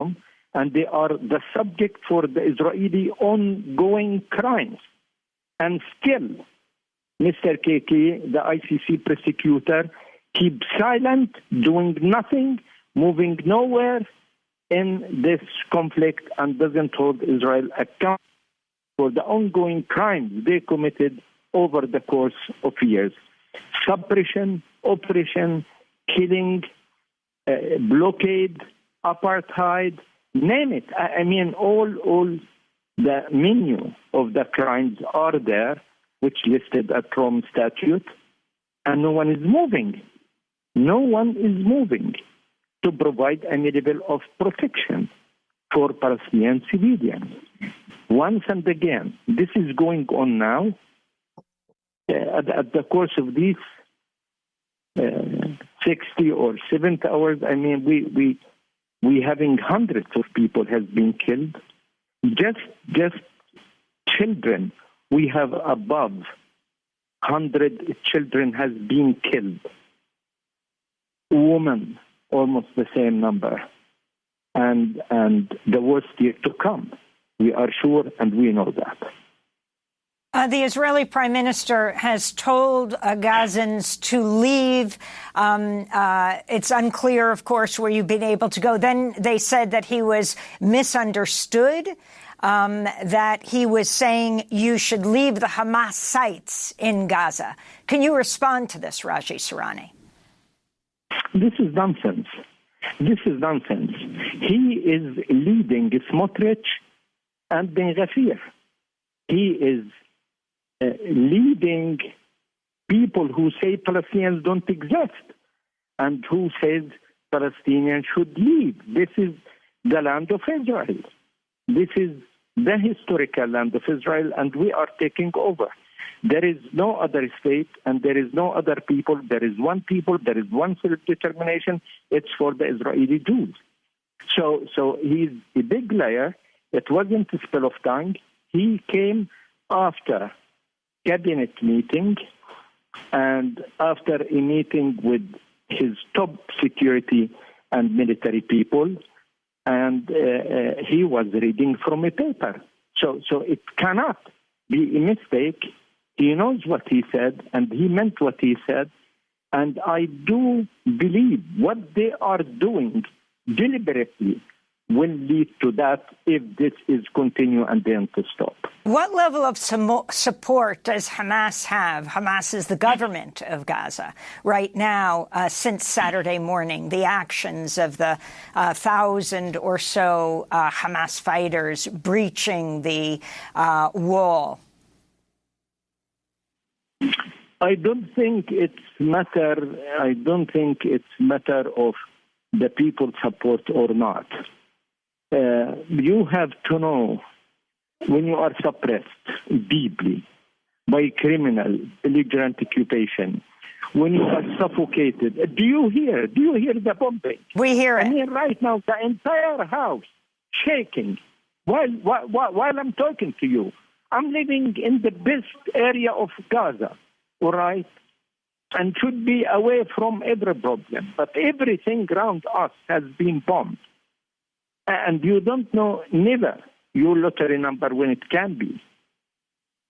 and they are the subject for the Israeli ongoing crimes. And still, Mr. KK, the ICC prosecutor, keeps silent, doing nothing, moving nowhere in this conflict, and doesn't hold Israel accountable for the ongoing crimes they committed over the course of years. Suppression, oppression, killing, blockade, apartheid, name it. I mean, all the menu of the crimes are there, which listed at Rome Statute, and no one is moving. No one is moving to provide a level of protection for Palestinian civilians. Once and again, this is going on now. At the course of these 60 or 70 hours, I mean, we having hundreds of people has been killed. Just children, we have above 100 children has been killed. Women, almost the same number. And the worst yet to come. We are sure, and we know that. The Israeli prime minister has told Gazans to leave. It's unclear, of course, where you've been able to go. Then they said that he was misunderstood, that he was saying you should leave the Hamas sites in Gaza. Can you respond to this, Raji Sourani? This is nonsense. This is nonsense. He is leading Smotrich and Ben Ghafir. He is leading people who say Palestinians don't exist and who says Palestinians should leave. This is the land of Israel. This is the historical land of Israel, and we are taking over. There is no other state, and there is no other people. There is one people. There is one self-determination. It's for the Israeli Jews. So he's a big liar. It wasn't a spill of tongue. He came after cabinet meeting and after a meeting with his top security and military people, and he was reading from a paper. So it cannot be a mistake. He knows what he said, and he meant what he said, and I do believe what they are doing deliberately will lead to that if this is continue and then to stop. What level of support does Hamas have? Hamas is the government of Gaza right now since Saturday morning, the actions of the 1,000 or so Hamas fighters breaching the wall. I don't think it's matter of the people support or not. You have to know when you are suppressed deeply by criminal, belligerent occupation, when you are suffocated. Do you hear the bombing? We hear it. I mean, right now, the entire house shaking while I'm talking to you. I'm living in the best area of Gaza, all right? And should be away from every problem. But everything around us has been bombed. And you don't know never your lottery number when it can be.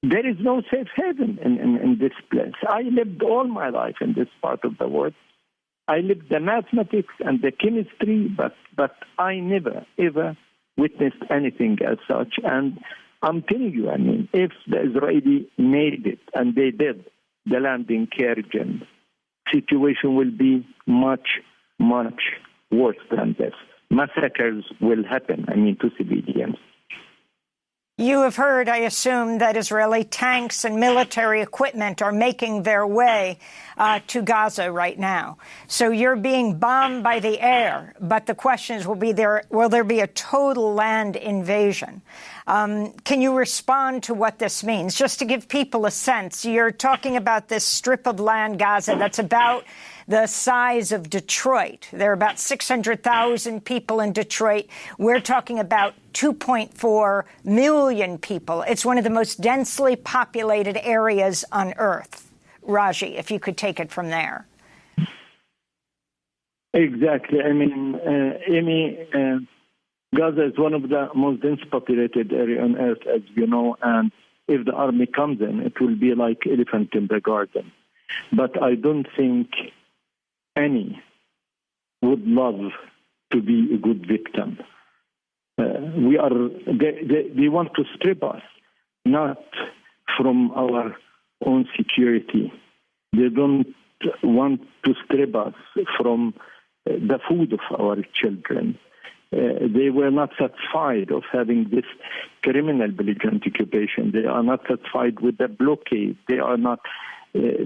There is no safe haven in this place. I lived all my life in this part of the world. I lived the mathematics and the chemistry, but I never, ever witnessed anything as such. And I'm telling you, I mean, if the Israeli made it, and they did, the landing Kerjan, situation will be much, much worse than this. Massacres will happen, I mean, to civilians. You have heard, I assume, that Israeli tanks and military equipment are making their way to Gaza right now. So you're being bombed by the air, but the question is, will there be a total land invasion? Can you respond to what this means? Just to give people a sense, you're talking about this strip of land, Gaza, that's about the size of Detroit. There are about 600,000 people in Detroit. We're talking about 2.4 million people. It's one of the most densely populated areas on Earth. Raji, if you could take it from there. Exactly. I mean, Amy, Gaza is one of the most dense populated area on earth, as you know, and if the army comes in, it will be like elephant in the garden. But I don't think any would love to be a good victim. They want to strip us, not from our own security. They don't want to strip us from the food of our children. They were not satisfied of having this criminal belligerent occupation. They are not satisfied with the blockade. They are not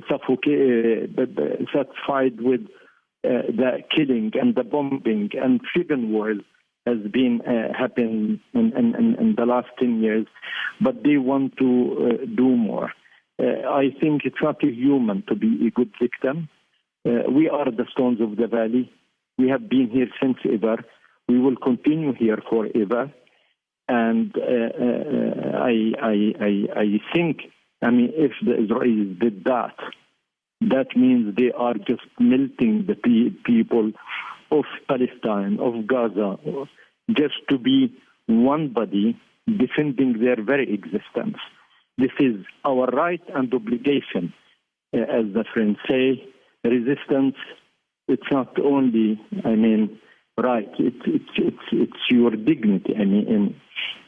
satisfied with the killing and the bombing and civil wars has been happening in the last 10 years, but they want to do more. I think it's not human to be a good victim. We are the stones of the valley. We have been here since ever. We will continue here forever. And I think, if the Israelis did that, that means they are just melting the people of Palestine, of Gaza, just to be one body defending their very existence. This is our right and obligation. As the French say, resistance, it's not only, right, it's your dignity, in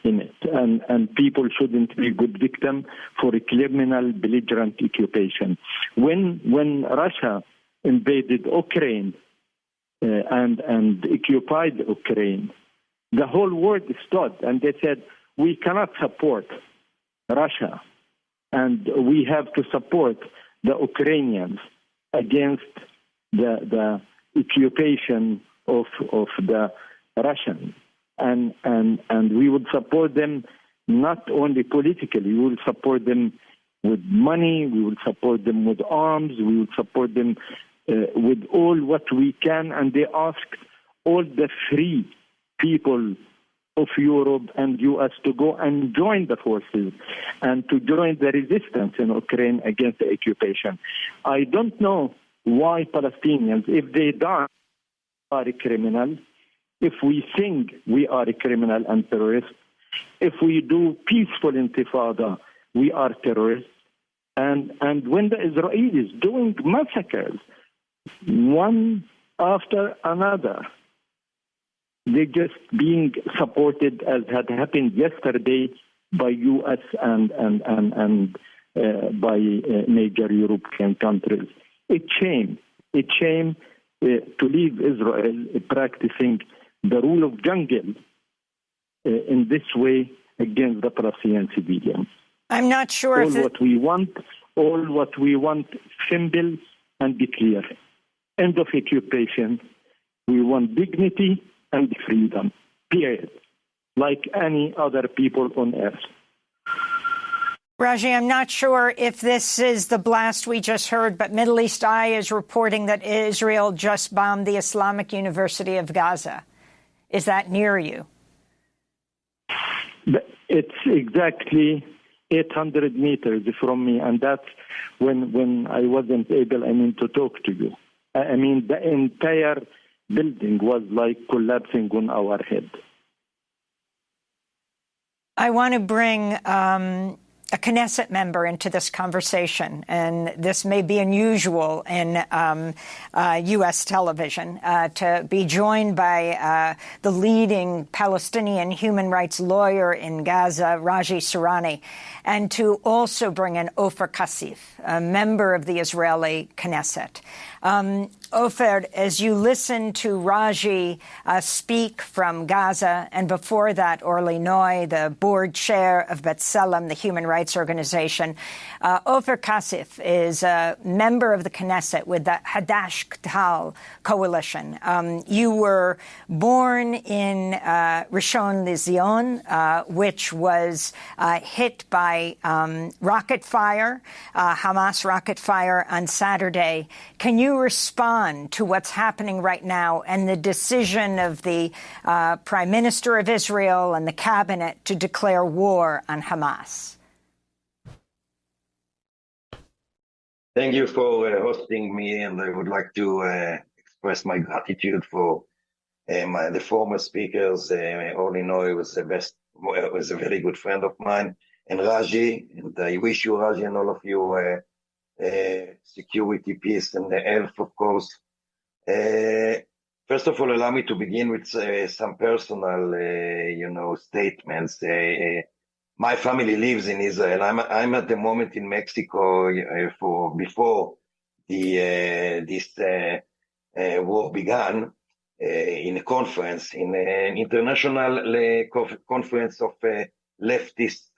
it. And people shouldn't be good victim for a criminal belligerent occupation. When Russia invaded Ukraine and occupied Ukraine, the whole world stood and they said, we cannot support Russia and we have to support the Ukrainians against the occupation of the Russians. And we would support them not only politically, we would support them with money, we would support them with arms, we would support them with all what we can. And they asked all the free people of Europe and US to go and join the forces and to join the resistance in Ukraine against the occupation. I don't know why Palestinians, if they die, are a criminal. If we think we are a criminal and terrorist, if we do peaceful intifada, we are terrorists. And when the Israelis doing massacres, one after another, they're just being supported as had happened yesterday by U.S. and by major European countries. It's shame. It's shame to leave Israel practicing the rule of jungle in this way against the Palestinian civilians. I'm not sure all what we want, simple and be clear. End of occupation. We want dignity and freedom, period, like any other people on earth. Raji, I'm not sure if this is the blast we just heard, but Middle East Eye is reporting that Israel just bombed the Islamic University of Gaza. Is that near you? It's exactly 800 meters from me, and that's when I wasn't able, to talk to you. The entire building was like collapsing on our head. I want to bring a Knesset member into this conversation, and this may be unusual in U.S. television, to be joined by the leading Palestinian human rights lawyer in Gaza, Raji Sourani, and to also bring in Ofer Kasif, a member of the Israeli Knesset. Ofer, as you listen to Raji speak from Gaza, and before that, Orly Noy, the board chair of B'Tselem, the human rights organization, Ofer Kasif is a member of the Knesset with the Hadash Ktal coalition. You were born in Rishon LeZion, which was hit by rocket fire, Hamas rocket fire on Saturday. Can you respond to what's happening right now and the decision of the Prime Minister of Israel and the cabinet to declare war on Hamas? Thank you for hosting me, and I would like to express my gratitude for The former speakers, only know he was was a very good friend of mine, and Raji, and I wish you, Raji, and all of you, security, peace, and health, of course. First of all, allow me to begin with some personal, statements. My family lives in Israel. I'm at the moment in Mexico before this war began. In a conference, in an international conference of leftist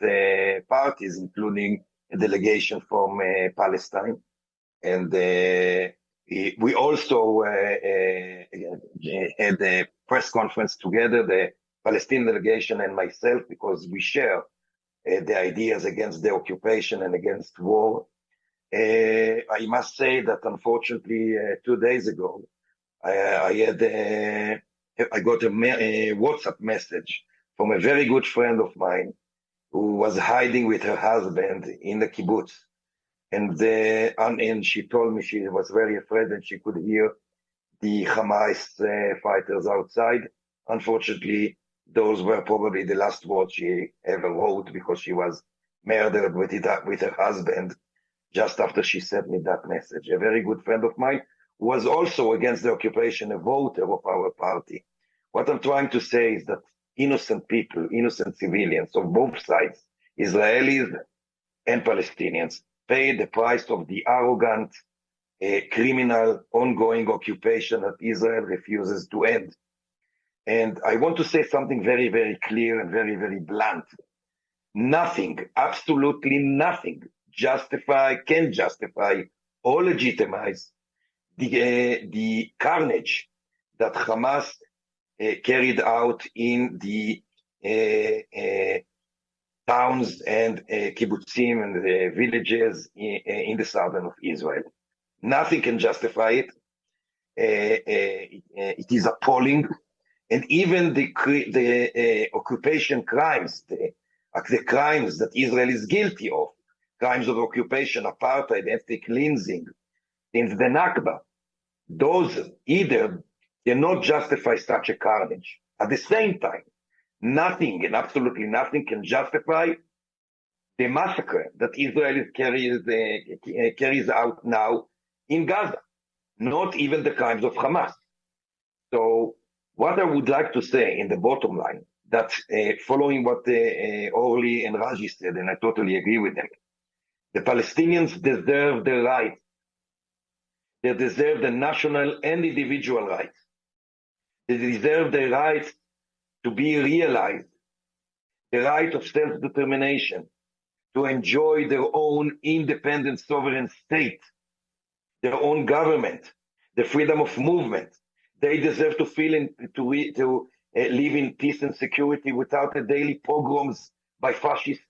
parties, including a delegation from Palestine. And we also had a press conference together, the Palestinian delegation and myself, because we share the ideas against the occupation and against war. I must say that unfortunately 2 days ago, I got a WhatsApp message from a very good friend of mine who was hiding with her husband in the kibbutz. And she told me she was very afraid and she could hear the Hamas fighters outside. Unfortunately, those were probably the last words she ever wrote, because she was murdered with her husband just after she sent me that message. A very good friend of mine was also against the occupation, a voter of our party. What I'm trying to say is that innocent people, innocent civilians of both sides, Israelis and Palestinians, pay the price of the arrogant, criminal, ongoing occupation that Israel refuses to end. And I want to say something very, very clear and very, very blunt. Nothing, absolutely nothing, can justify or legitimize the carnage that Hamas carried out in the towns and kibbutzim and the villages in the southern of Israel. Nothing can justify it. It is appalling, and even the occupation crimes, the crimes that Israel is guilty of, crimes of occupation, apartheid, ethnic cleansing, since the Nakba, those either cannot justify such a carnage. At the same time, nothing and absolutely nothing can justify the massacre that Israel carries out now in Gaza, not even the crimes of Hamas. So what I would like to say in the bottom line, that following what Orly and Raji said, and I totally agree with them, the Palestinians deserve the right. They deserve the national and individual rights. They deserve the right to be realized, the right of self-determination, to enjoy their own independent sovereign state, their own government, the freedom of movement. They deserve to feel to live in peace and security without the daily pogroms by fascist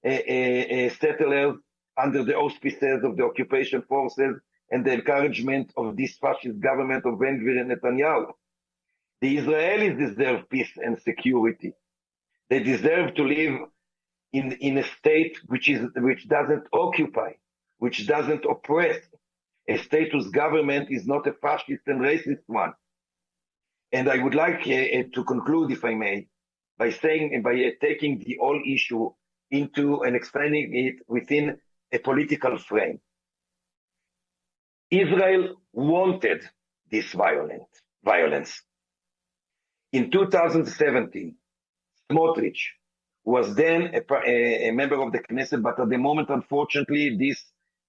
settlers under the auspices of the occupation forces and the encouragement of this fascist government of Ben-Gvir and Netanyahu. The Israelis deserve peace and security. They deserve to live in a state which doesn't occupy, which doesn't oppress, a state whose government is not a fascist and racist one. And I would like to conclude, if I may, by taking the whole issue into and explaining it within a political frame. Israel wanted this violence. In 2017, Smotrich was then a member of the Knesset, but at the moment, unfortunately, this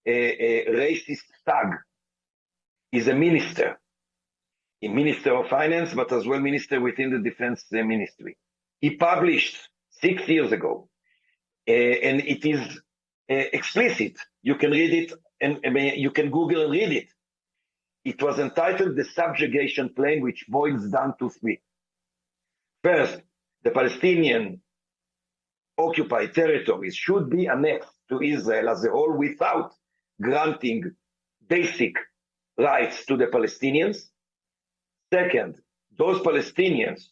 racist thug is a minister of finance, but as well minister within the defense ministry. He published 6 years ago, and it is explicit. You can read it, and you can Google and read it. It was entitled The Subjugation Plan, which boils down to 3. First, the Palestinian occupied territories should be annexed to Israel as a whole without granting basic rights to the Palestinians. Second, those Palestinians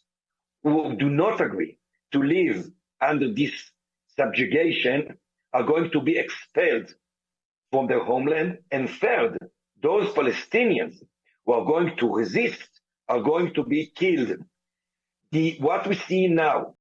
who do not agree to live under this subjugation are going to be expelled from their homeland. And third, those Palestinians who are going to resist are going to be killed. What we see now